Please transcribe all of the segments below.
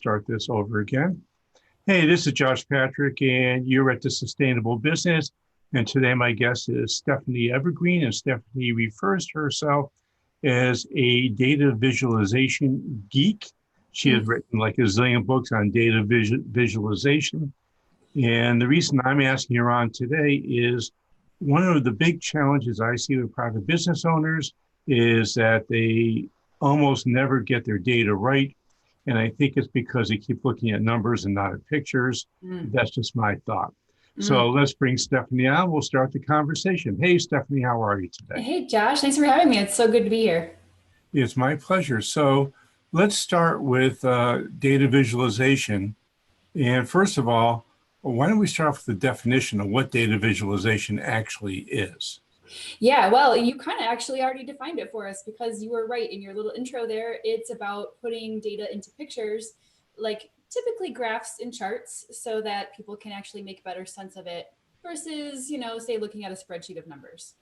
Start this over again. Hey, this is Josh Patrick, and you're at the Sustainable Business. And today my guest is Stephanie Evergreen, and Stephanie refers to herself as a data visualization geek. She has written like a zillion books on data visualization. And the reason I'm asking her on today is one of the big challenges I see with private business owners is that they almost never get their data right. And I think it's because they keep looking at numbers and not at pictures. That's just my thought. So let's bring Stephanie on. We'll start the conversation. Hey, Stephanie, how are you today? Hey, Josh. Thanks for having me. It's so good to be here. It's my pleasure. So let's start with data visualization. And first of all, why don't we start with the definition of what data visualization actually is? Yeah, well, you kind of actually already defined it for us because you were right in your little intro there. It's about putting data into pictures, like typically graphs and charts, so that people can actually make better sense of it versus, say looking at a spreadsheet of numbers.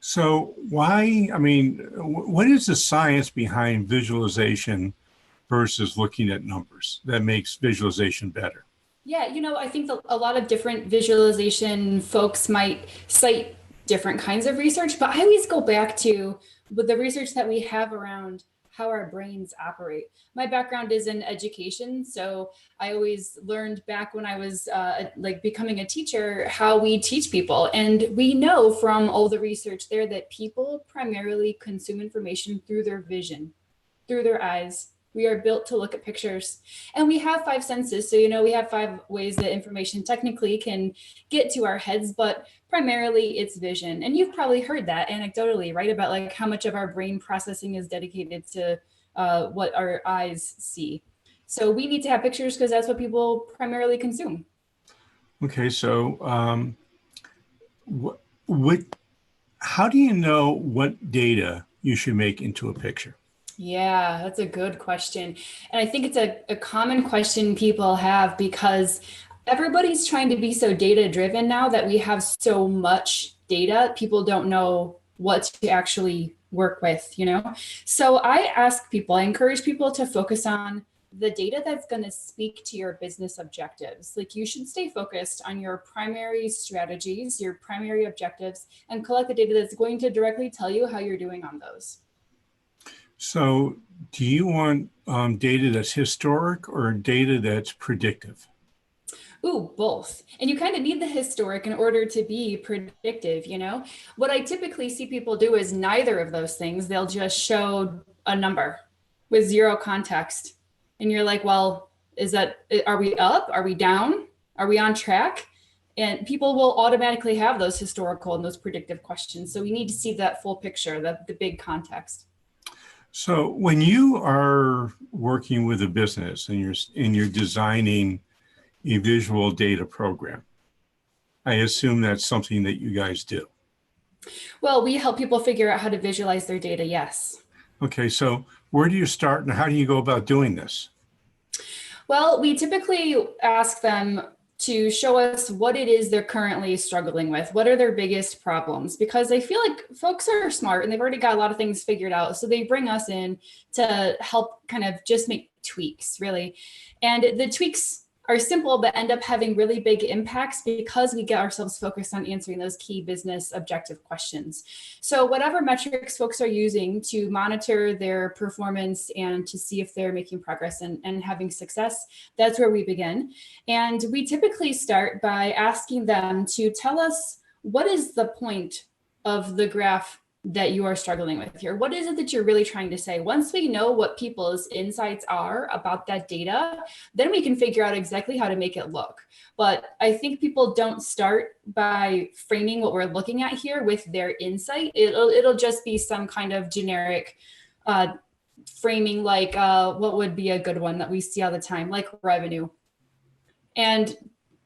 So what is the science behind visualization versus looking at numbers that makes visualization better? Yeah, I think a lot of different visualization folks might cite different kinds of research, but I always go back to with the research that we have around how our brains operate. My background is in education, so I always learned back when I was becoming a teacher how we teach people. And we know from all the research there that people primarily consume information through their vision, through their eyes. We are built to look at pictures, and we have five senses. So, we have five ways that information technically can get to our heads, but primarily it's vision. And you've probably heard that anecdotally, right? About like how much of our brain processing is dedicated to what our eyes see. So we need to have pictures because that's what people primarily consume. Okay, so how do you know what data you should make into a picture? Yeah, that's a good question. And I think it's a common question people have because everybody's trying to be so data driven now that we have so much data. People don't know what to actually work with, So I encourage people to focus on the data that's going to speak to your business objectives. Like you should stay focused on your primary strategies, your primary objectives, and collect the data that's going to directly tell you how you're doing on those. So do you want data that's historic or data that's predictive? Ooh, both. And you kind of need the historic in order to be predictive, What I typically see people do is neither of those things. They'll just show a number with zero context. And you're like, well, are we up? Are we down? Are we on track? And people will automatically have those historical and those predictive questions. So we need to see that full picture, the big context. So when you are working with a business and you're designing a visual data program, I assume that's something that you guys do. Well, we help people figure out how to visualize their data, yes. Okay, so where do you start and how do you go about doing this? Well, we typically ask them to show us what it is they're currently struggling with. What are their biggest problems? Because I feel like folks are smart and they've already got a lot of things figured out. So they bring us in to help kind of just make tweaks, really. And the tweaks are simple, but end up having really big impacts because we get ourselves focused on answering those key business objective questions. So whatever metrics folks are using to monitor their performance and to see if they're making progress and having success, that's where we begin. And we typically start by asking them to tell us what is the point of the graph that you are struggling with here? What is it that you're really trying to say? Once we know what people's insights are about that data, then we can figure out exactly how to make it look. But I think people don't start by framing what we're looking at here with their insight. It'll just be some kind of generic framing, like what would be a good one that we see all the time, like revenue. And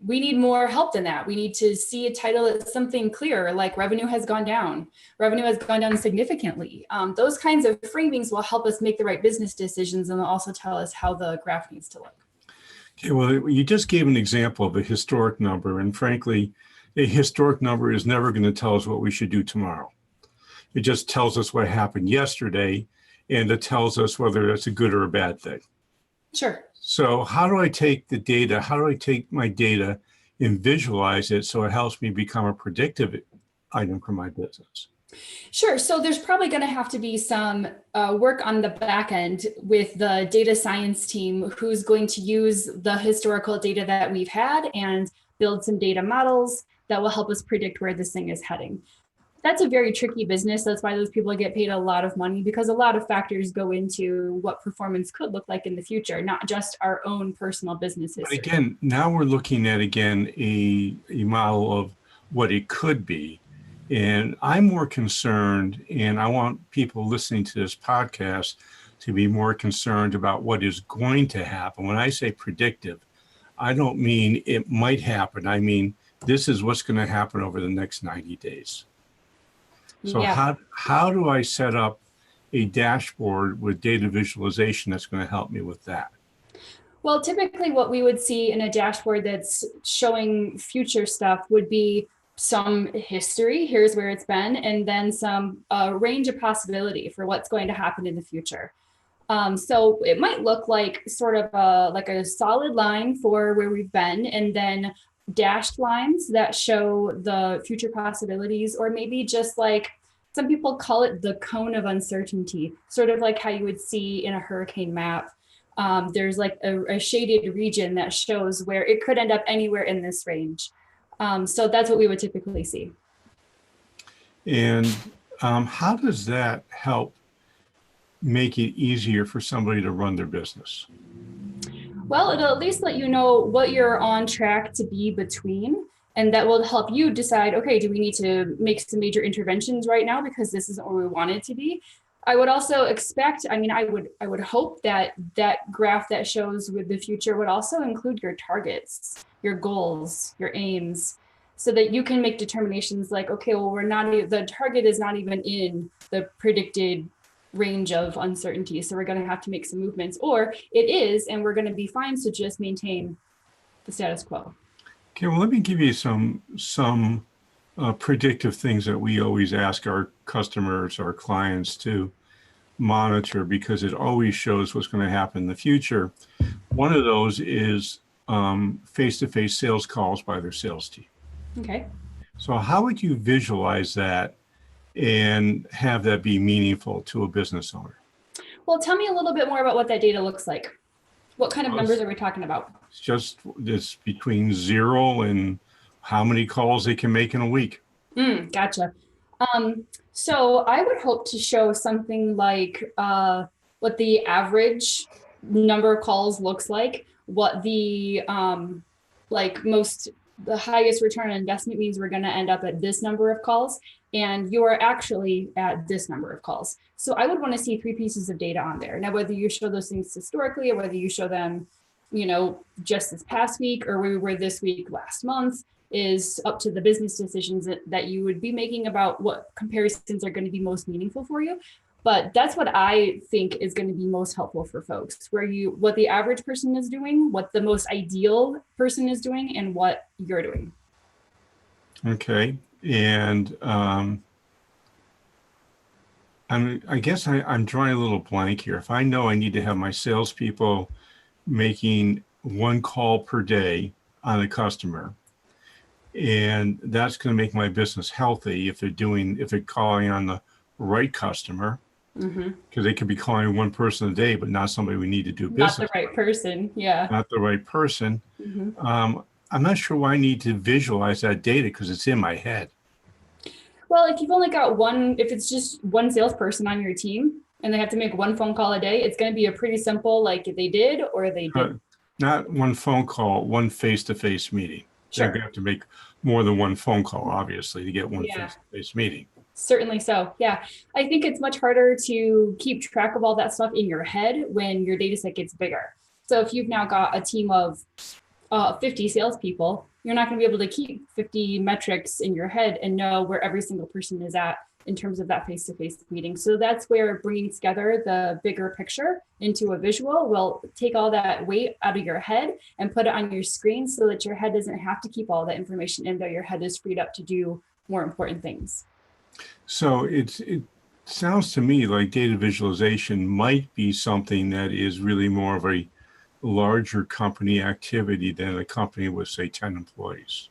we need more help than that. We need to see a title that's something clear, like revenue has gone down. Revenue has gone down significantly. Those kinds of framings will help us make the right business decisions and they'll also tell us how the graph needs to look. Okay, well, you just gave an example of a historic number, and frankly, a historic number is never going to tell us what we should do tomorrow. It just tells us what happened yesterday, and it tells us whether that's a good or a bad thing. Sure. So how do I take the data? How do I take my data and visualize it so it helps me become a predictive item for my business? Sure. So there's probably going to have to be some work on the back end with the data science team who's going to use the historical data that we've had and build some data models that will help us predict where this thing is heading. That's a very tricky business. That's why those people get paid a lot of money, because a lot of factors go into what performance could look like in the future, not just our own personal business But history. again, now we're looking at, again, a model of what it could be. And I'm more concerned, and I want people listening to this podcast to be more concerned about what is going to happen. When I say predictive, I don't mean it might happen. I mean, this is what's going to happen over the next 90 days. So Yeah. how do I set up a dashboard with data visualization that's going to help me with that? Well, typically what we would see in a dashboard that's showing future stuff would be some history, here's where it's been, and then some range of possibility for what's going to happen in the future. So it might look like sort of like a solid line for where we've been, and then dashed lines that show the future possibilities, or maybe just like some people call it the cone of uncertainty, sort of like how you would see in a hurricane map. There's like a shaded region that shows where it could end up anywhere in this range. So that's what we would typically see. And how does that help make it easier for somebody to run their business? Well, it'll at least let you know what you're on track to be between. And that will help you decide, okay, do we need to make some major interventions right now because this isn't where we want it to be? I would also expect, I would hope that that graph that shows with the future would also include your targets, your goals, your aims, so that you can make determinations like, okay, well, the target is not even in the predicted range of uncertainty. So we're going to have to make some movements, or it is, and we're going to be fine. So just maintain the status quo. Okay, well, let me give you some predictive things that we always ask our customers, our clients to monitor, because it always shows what's going to happen in the future. One of those is face-to-face sales calls by their sales team. Okay. So how would you visualize that and have that be meaningful to a business owner? Well, tell me a little bit more about what that data looks like. What kind of numbers are we talking about? It's just this between 0 and how many calls they can make in a week. Gotcha. So I would hope to show something like what the average number of calls looks like, what the the highest return on investment means we're going to end up at this number of calls, and you are actually at this number of calls. So I would want to see 3 pieces of data on there. Now, whether you show those things historically or whether you show them, just this past week or where we were this week last month, is up to the business decisions that you would be making about what comparisons are going to be most meaningful for you. But that's what I think is going to be most helpful for folks, what the average person is doing, what the most ideal person is doing, and what you're doing. Okay. And I guess I'm drawing a little blank here. If I know I need to have my salespeople making 1 call per day on a customer, and that's going to make my business healthy if they're calling on the right customer, because they could be calling 1 person a day, but not somebody we need to do business. Not the right person. Yeah. Not the right person. I'm not sure why I need to visualize that data because it's in my head. Well, if you've only got if it's just 1 salesperson on your team and they have to make 1 phone call a day, it's going to be a pretty simple, like they did or they didn't. Not 1 phone call, 1 face-to-face meeting. Sure. They're going to have to make more than 1 phone call, obviously, to get 1 face-to-face meeting. Certainly so. Yeah. I think it's much harder to keep track of all that stuff in your head when your data set gets bigger. So if you've now got a team of 50 salespeople, you're not going to be able to keep 50 metrics in your head and know where every single person is at in terms of that face-to-face meeting. So that's where bringing together the bigger picture into a visual will take all that weight out of your head and put it on your screen so that your head doesn't have to keep all that information in there. Your head is freed up to do more important things. So it sounds to me like data visualization might be something that is really more of a larger company activity than a company with, say, 10 employees?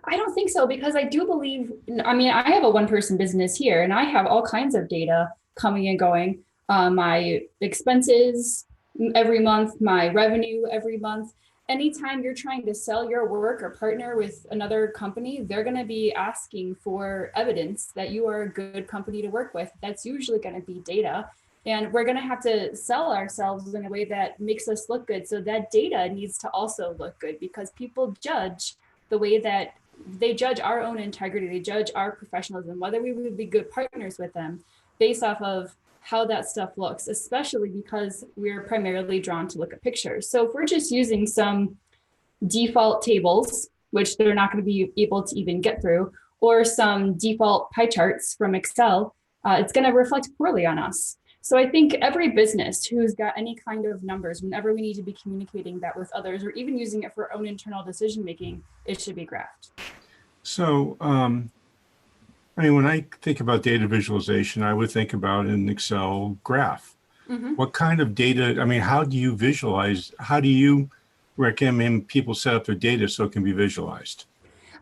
I don't think so, because I do believe, I mean, I have a one-person business here and I have all kinds of data coming and going. My expenses every month, my revenue every month. Anytime you're trying to sell your work or partner with another company, they're going to be asking for evidence that you are a good company to work with. That's usually going to be data. And we're going to have to sell ourselves in a way that makes us look good. So that data needs to also look good, because people judge the way that they judge our own integrity, they judge our professionalism, whether we would be good partners with them based off of how that stuff looks, especially because we're primarily drawn to look at pictures. So if we're just using some default tables, which they're not going to be able to even get through, or some default pie charts from Excel, it's going to reflect poorly on us. So I think every business who's got any kind of numbers, whenever we need to be communicating that with others, or even using it for our own internal decision making, it should be graphed. So, I mean, when I think about data visualization, I would think about an Excel graph. Mm-hmm. What kind of data, I mean, how do you visualize? How do you recommend people set up their data so it can be visualized?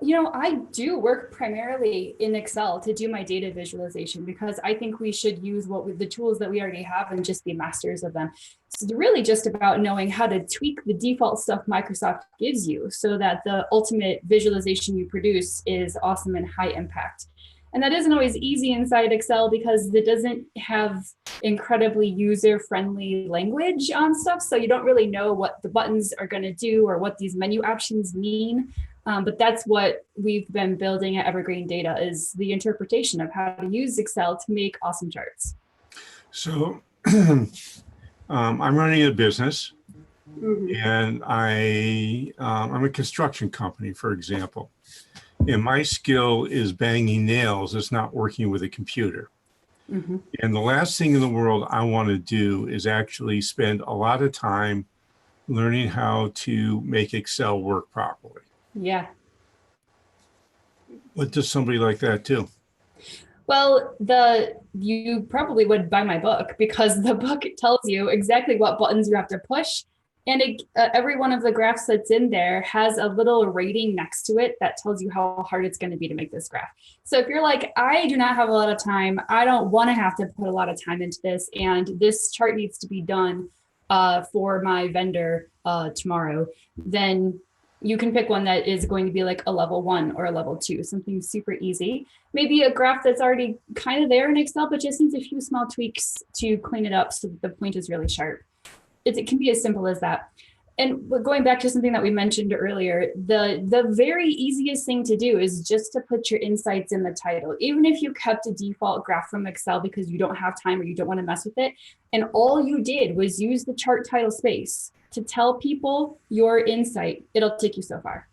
You know, I do work primarily in Excel to do my data visualization, because I think we should use the tools that we already have and just be masters of them. It's really just about knowing how to tweak the default stuff Microsoft gives you so that the ultimate visualization you produce is awesome and high impact. And that isn't always easy inside Excel, because it doesn't have incredibly user-friendly language on stuff. So you don't really know what the buttons are going to do or what these menu options mean. But that's what we've been building at Evergreen Data, is the interpretation of how to use Excel to make awesome charts. So I'm running a business, and I'm a construction company, for example. And my skill is banging nails. It's not working with a computer. Mm-hmm. And the last thing in the world I want to do is actually spend a lot of time learning how to make Excel work properly. Yeah. What does somebody like that do? Well, you probably would buy my book, because the book tells you exactly what buttons you have to push. And every one of the graphs that's in there has a little rating next to it that tells you how hard it's going to be to make this graph. So if you're like, I do not have a lot of time, I don't want to have to put a lot of time into this, and this chart needs to be done for my vendor tomorrow, then you can pick one that is going to be like a level 1 or a level 2, something super easy. Maybe a graph that's already kind of there in Excel, but just needs a few small tweaks to clean it up so that the point is really sharp. It can be as simple as that. And going back to something that we mentioned earlier, the very easiest thing to do is just to put your insights in the title. Even if you kept a default graph from Excel because you don't have time or you don't want to mess with it, and all you did was use the chart title space to tell people your insight, it'll take you so far.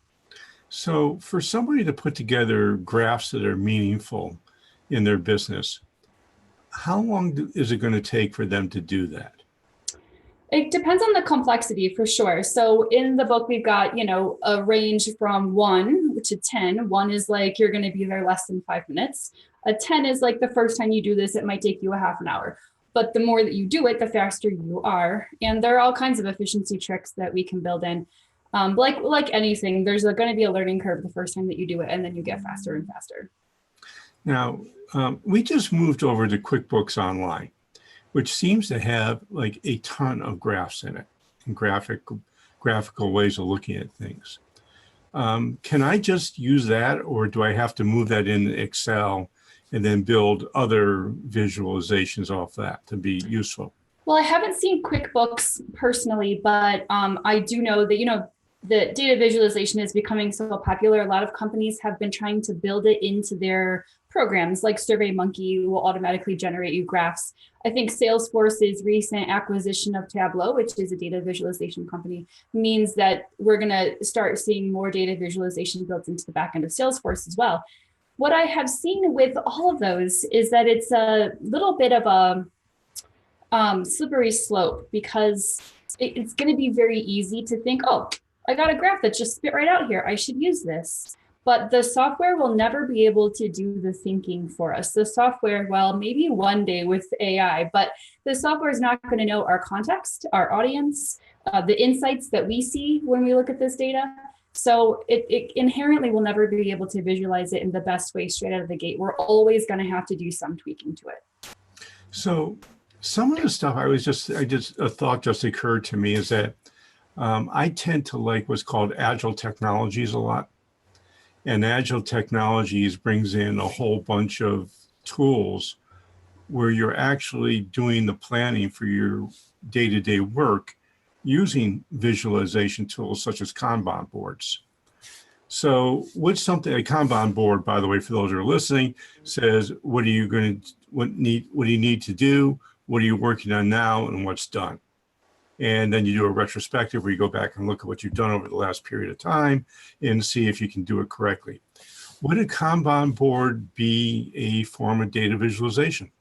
So for somebody to put together graphs that are meaningful in their business, how long is it going to take for them to do that? It depends on the complexity, for sure. So in the book, we've got, a range from 1 to 10. 1 is like, you're going to be there less than 5 minutes. A 10 is like, the first time you do this, it might take you a half an hour. But the more that you do it, the faster you are. And there are all kinds of efficiency tricks that we can build in. Like anything, there's going to be a learning curve the first time that you do it, and then you get faster and faster. Now, we just moved over to QuickBooks Online, which seems to have like a ton of graphs in it and graphical ways of looking at things. Can I just use that, or do I have to move that in Excel and then build other visualizations off that to be useful? Well, I haven't seen QuickBooks personally, but I do know that, the data visualization is becoming so popular. A lot of companies have been trying to build it into their programs, like SurveyMonkey will automatically generate you graphs. I think Salesforce's recent acquisition of Tableau, which is a data visualization company, means that we're going to start seeing more data visualization built into the back end of Salesforce as well. What I have seen with all of those is that it's a little bit of a slippery slope, because it's going to be very easy to think, oh, I got a graph that just spit right out here, I should use this. But the software will never be able to do the thinking for us. The software, well, maybe one day with AI, but the software is not going to know our context, our audience, the insights that we see when we look at this data. So it inherently will never be able to visualize it in the best way straight out of the gate. We're always going to have to do some tweaking to it. So some of the stuff a thought just occurred to me is that I tend to like what's called agile technologies a lot. And agile technologies brings in a whole bunch of tools where you're actually doing the planning for your day-to-day work using visualization tools such as Kanban boards. So what's something, a Kanban board, by the way, for those who are listening, says, what do you need to do? What are you working on now and what's done? And then you do a retrospective where you go back and look at what you've done over the last period of time and see if you can do it correctly. Would a Kanban board be a form of data visualization?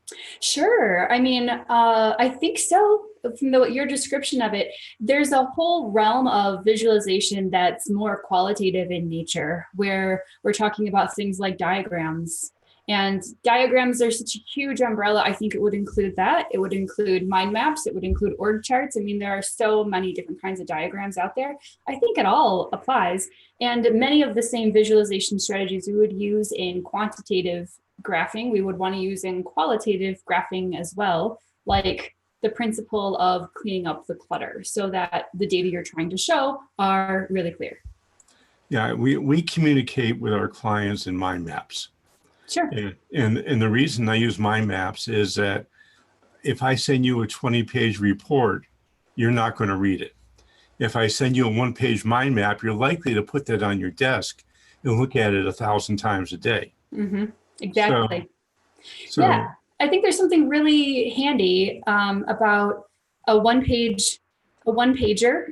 Sure. I mean, I think so. From your description of it, there's a whole realm of visualization that's more qualitative in nature, where we're talking about things like diagrams. And diagrams are such a huge umbrella. I think it would include that. It would include mind maps. It would include org charts. I mean, there are so many different kinds of diagrams out there. I think it all applies. And many of the same visualization strategies we would use in quantitative graphing, we would want to use in qualitative graphing as well, like the principle of cleaning up the clutter so that the data you're trying to show are really clear. Yeah, we communicate with our clients in mind maps. Sure. And the reason I use mind maps is that if I send you a 20-page report, you're not going to read it. If I send you a one-page mind map, you're likely to put that on your desk and look at it 1,000 times a day. Mm-hmm. Exactly. So, yeah, I think there's something really handy about a one-pager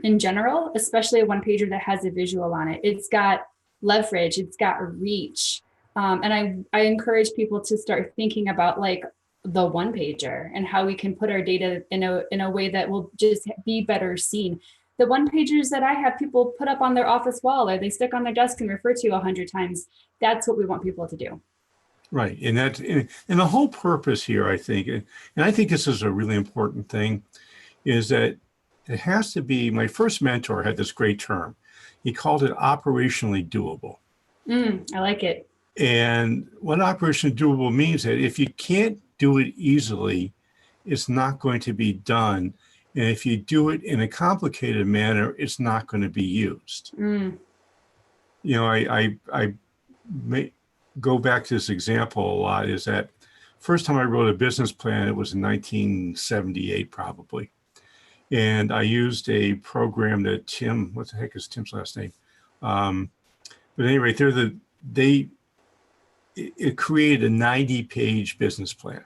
in general, especially a one-pager that has a visual on it. It's got leverage, it's got reach. And I encourage people to start thinking about like the one-pager and how we can put our data in a way that will just be better seen. The one-pagers that I have people put up on their office wall or they stick on their desk and refer to 100 times, that's what we want people to do. Right. And the whole purpose here, I think, and I think this is a really important thing, is that it has to be, my first mentor had this great term. He called it operationally doable. I like it. And what operationally doable means that if you can't do it easily, it's not going to be done. And if you do it in a complicated manner, it's not going to be used. You know, I may go back to this example a lot, is that first time I wrote a business plan, it was in 1978 probably. And I used a program that Tim, what the heck is Tim's last name? But anyway, it created a 90-page business plan.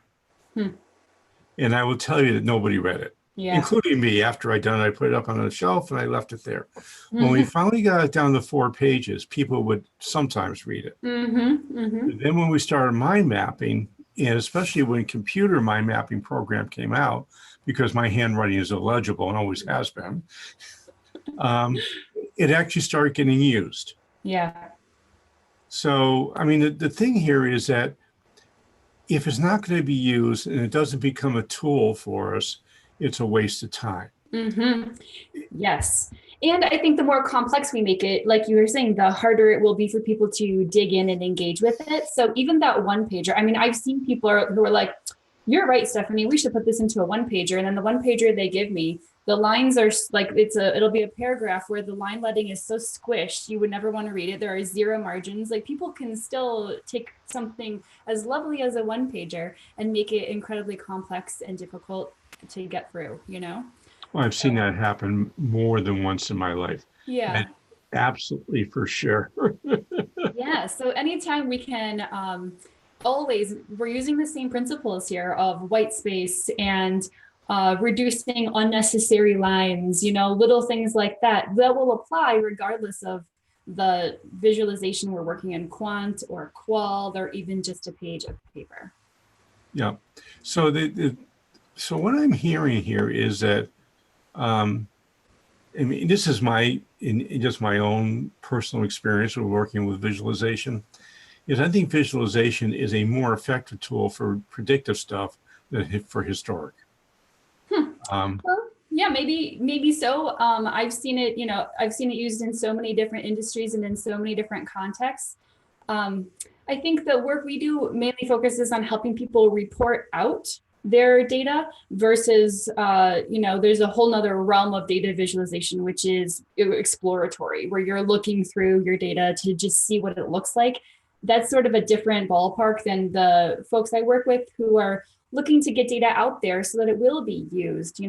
And I will tell you that nobody read it, including me. After I done it, I put it up on a shelf and I left it there. When we finally got it down to 4 pages, people would sometimes read it. Then when we started mind mapping, and especially when computer mind mapping program came out, because my handwriting is illegible and always has been, it actually started getting used. Yeah. So, I mean, the thing here is that if it's not going to be used and it doesn't become a tool for us, it's a waste of time. Yes. And I think the more complex we make it, like you were saying, the harder it will be for people to dig in and engage with it. So even that one pager, I mean, I've seen people who are like, you're right, Stephanie, we should put this into a one pager. And then the one pager they give me, the lines are like, it'll be a paragraph where the line letting is so squished, you would never want to read it. There are 0 margins. Like people can still take something as lovely as a one pager and make it incredibly complex and difficult to get through, you know? Well, I've seen that happen more than once in my life. Yeah. And absolutely, for sure. Yeah. So anytime we can, always, we're using the same principles here of white space and reducing unnecessary lines, you know, little things like that will apply regardless of the visualization we're working in quant or qual or even just a page of paper. Yeah. So so what I'm hearing here is that, I mean, this is just my own personal experience with working with visualization, is I think visualization is a more effective tool for predictive stuff than for historic. Well, Yeah, maybe so. I've seen it, I've seen it used in so many different industries and in so many different contexts. Um, I think the work we do mainly focuses on helping people report out their data versus, there's a whole nother realm of data visualization, which is exploratory, where you're looking through your data to just see what it looks like. That's sort of a different ballpark than the folks I work with who are looking to get data out there so that it will be used.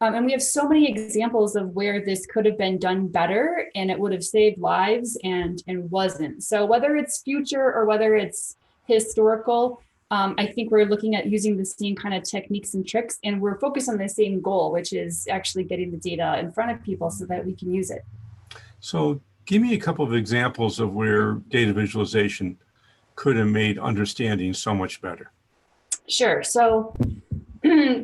And we have so many examples of where this could have been done better and it would have saved lives and wasn't. So whether it's future or whether it's historical, I think we're looking at using the same kind of techniques and tricks, and we're focused on the same goal, which is actually getting the data in front of people so that we can use it. So give me a couple of examples of where data visualization could have made understanding so much better. Sure. So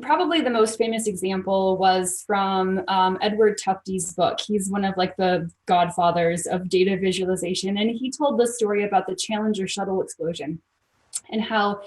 probably the most famous example was from Edward Tufte's book. He's one of like the godfathers of data visualization. And he told the story about the Challenger shuttle explosion and how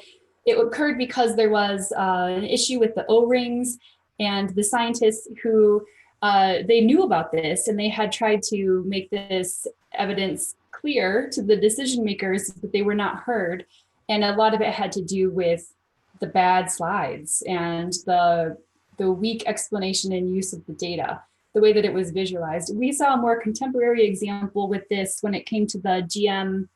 it occurred because there was an issue with the O-rings, and the scientists who they knew about this and they had tried to make this evidence clear to the decision makers, but they were not heard. And a lot of it had to do with the bad slides and the weak explanation and use of the data, the way that it was visualized. We saw a more contemporary example with this when it came to the GM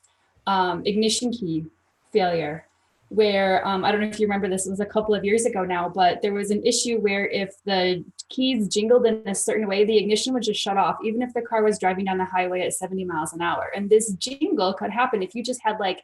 ignition key failure, where I don't know if you remember this, it was a couple of years ago now, but there was an issue where if the keys jingled in a certain way, the ignition would just shut off, even if the car was driving down the highway at 70 miles an hour. And this jingle could happen if you just had like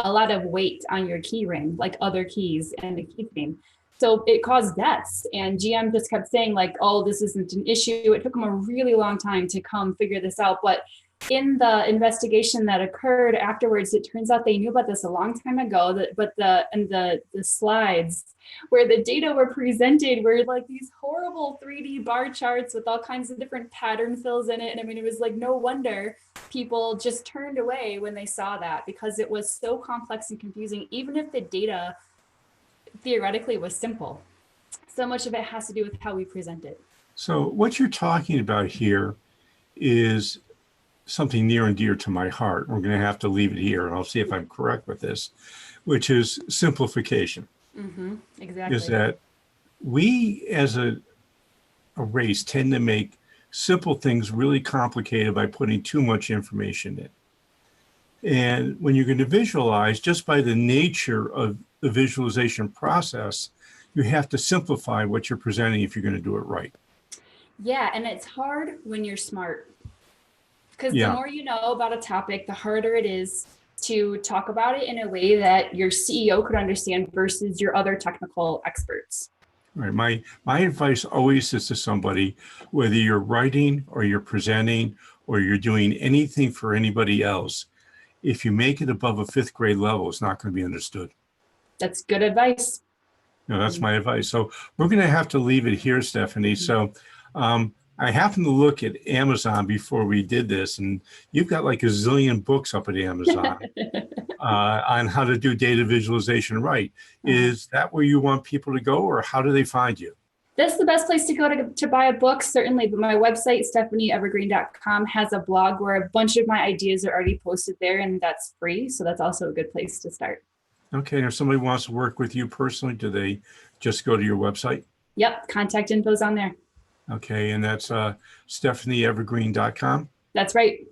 a lot of weight on your key ring, like other keys and the key frame. So it caused deaths. And GM just kept saying like, oh, this isn't an issue. It took them a really long time to come figure this out. But in the investigation that occurred afterwards, it turns out they knew about this a long time ago, but the slides where the data were presented were like these horrible 3D bar charts with all kinds of different pattern fills in it. And I mean, it was like, no wonder people just turned away when they saw that, because it was so complex and confusing, even if the data theoretically was simple. So much of it has to do with how we present it. So what you're talking about here is something near and dear to my heart. We're going to have to leave it here, and I'll see if I'm correct with this, which is simplification. Mm-hmm, exactly. Is that we as a race tend to make simple things really complicated by putting too much information in. And when you're going to visualize, just by the nature of the visualization process, you have to simplify what you're presenting if you're going to do it right. Yeah, and it's hard when you're smart. Because the more you know about a topic, the harder it is to talk about it in a way that your CEO could understand versus your other technical experts. Right. My advice always is to somebody, whether you're writing or you're presenting or you're doing anything for anybody else, if you make it above a 5th grade level, it's not going to be understood. That's good advice. No, that's my advice. So we're going to have to leave it here, Stephanie. So I happened to look at Amazon before we did this, and you've got like a zillion books up at Amazon on how to do data visualization right. Is that where you want people to go, or how do they find you? That's the best place to go to buy a book, certainly. But my website, stephanieevergreen.com, has a blog where a bunch of my ideas are already posted there, and that's free. So that's also a good place to start. Okay. And if somebody wants to work with you personally, do they just go to your website? Yep. Contact info's on there. Okay. And that's stephanieevergreen.com? That's right.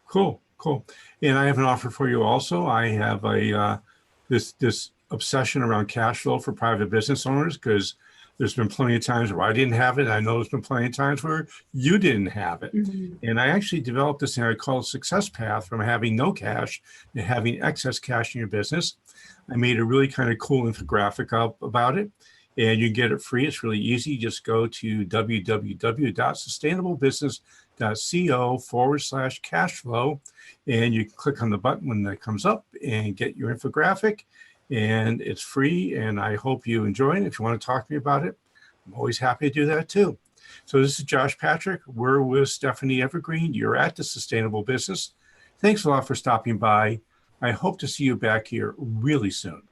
Cool. And I have an offer for you also. I have a this obsession around cash flow for private business owners, because there's been plenty of times where I didn't have it. I know there's been plenty of times where you didn't have it. Mm-hmm. And I actually developed this thing I call Success Path, from having no cash to having excess cash in your business. I made a really kind of cool infographic up about it, and you can get it free. It's really easy. Just go to www.sustainablebusiness.co/cash flow, and you can click on the button when that comes up and get your infographic. And it's free, and I hope you enjoy it. If you want to talk to me about it, I'm always happy to do that too. So this is Josh Patrick. We're with Stephanie Evergreen. You're at The Sustainable Business. Thanks a lot for stopping by. I hope to see you back here really soon.